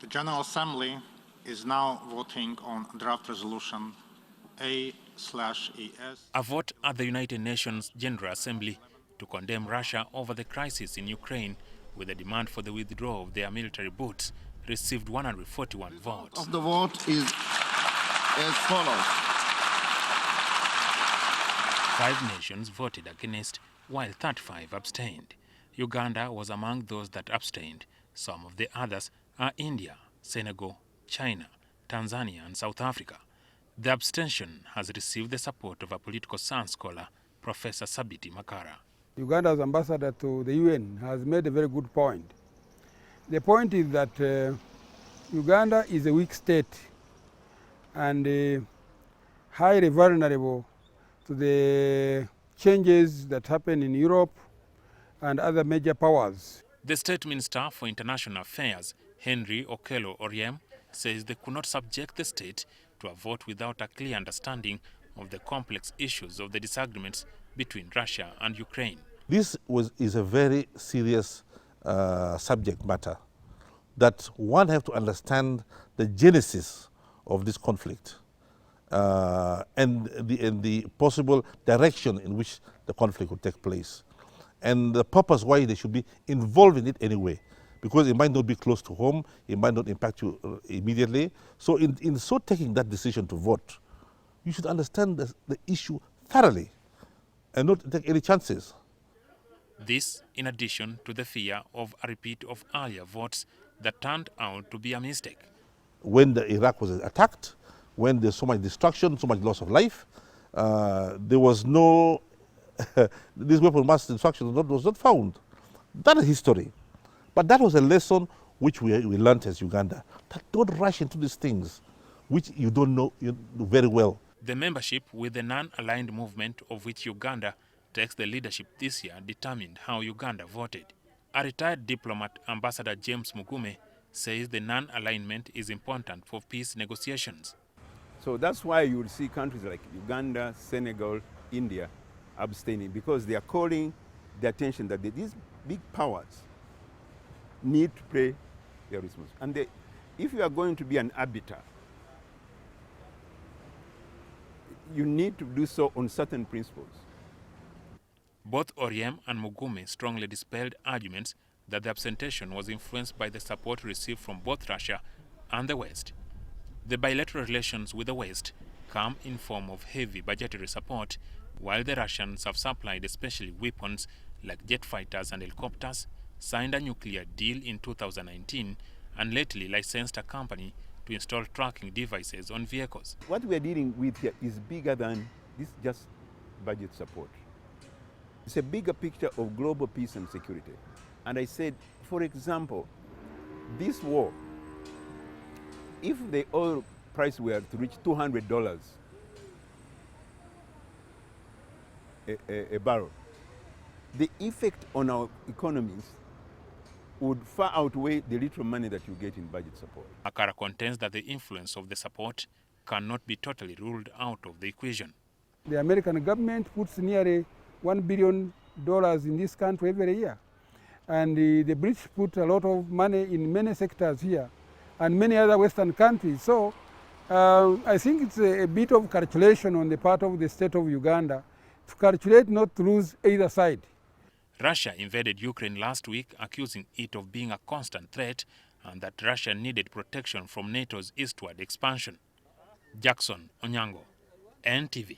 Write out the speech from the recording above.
The General Assembly is now voting on draft resolution A/ES. A vote at the United Nations General Assembly to condemn Russia over the crisis in Ukraine with a demand for the withdrawal of their military boots received 141 votes. Of the vote is as follows. 5 nations voted against, while 35 abstained. Uganda was among those that abstained. Some of the others are India, Senegal, China, Tanzania, and South Africa. The abstention has received the support of a political science scholar, Professor Sabiiti Makara. Uganda's ambassador to the UN has made a very good point. The point is that Uganda is a weak state and highly vulnerable to the changes that happen in Europe and other major powers. The State Minister for International Affairs, Henry Okello Oryem, says they could not subject the state to a vote without a clear understanding of the complex issues of the disagreements between Russia and Ukraine. This is a very serious subject matter that one has to understand the genesis of this conflict and the possible direction in which the conflict would take place, and the purpose why they should be involved in it anyway, because it might not be close to home, it might not impact you immediately. So in so taking that decision to vote, you should understand the issue thoroughly and not take any chances. This in addition to the fear of a repeat of earlier votes that turned out to be a mistake. When Iraq was attacked, when there's so much destruction, so much loss of life, there was no, this weapon of mass destruction was not found. That is history. But that was a lesson which we learned as Uganda, that don't rush into these things which you don't know very well. The membership with the non-aligned movement of which Uganda takes the leadership this year determined how Uganda voted. A retired diplomat, Ambassador James Mugume, says the non-alignment is important for peace negotiations. So that's why you will see countries like Uganda, Senegal, India abstaining, because they are calling the attention that these big powers need to play their responsibility. And if you are going to be an arbiter, you need to do so on certain principles. Both Oryem and Mugume strongly dispelled arguments that the abstention was influenced by the support received from both Russia and the West. The bilateral relations with the West come in form of heavy budgetary support, while the Russians have supplied especially weapons like jet fighters and helicopters, signed a nuclear deal in 2019, and lately licensed a company to install tracking devices on vehicles. What we are dealing with here is bigger than this just budget support. It's a bigger picture of global peace and security. And I said, for example, this war, if the oil price were to reach $200 a barrel, the effect on our economies would far outweigh the little money that you get in budget support. Makara contends that the influence of the support cannot be totally ruled out of the equation. The American government puts nearly $1 billion in this country every year. And the British put a lot of money in many sectors here and many other Western countries. So I think it's a bit of calculation on the part of the state of Uganda to calculate not to lose either side. Russia invaded Ukraine last week, accusing it of being a constant threat and that Russia needed protection from NATO's eastward expansion. Jackson Onyango, NTV.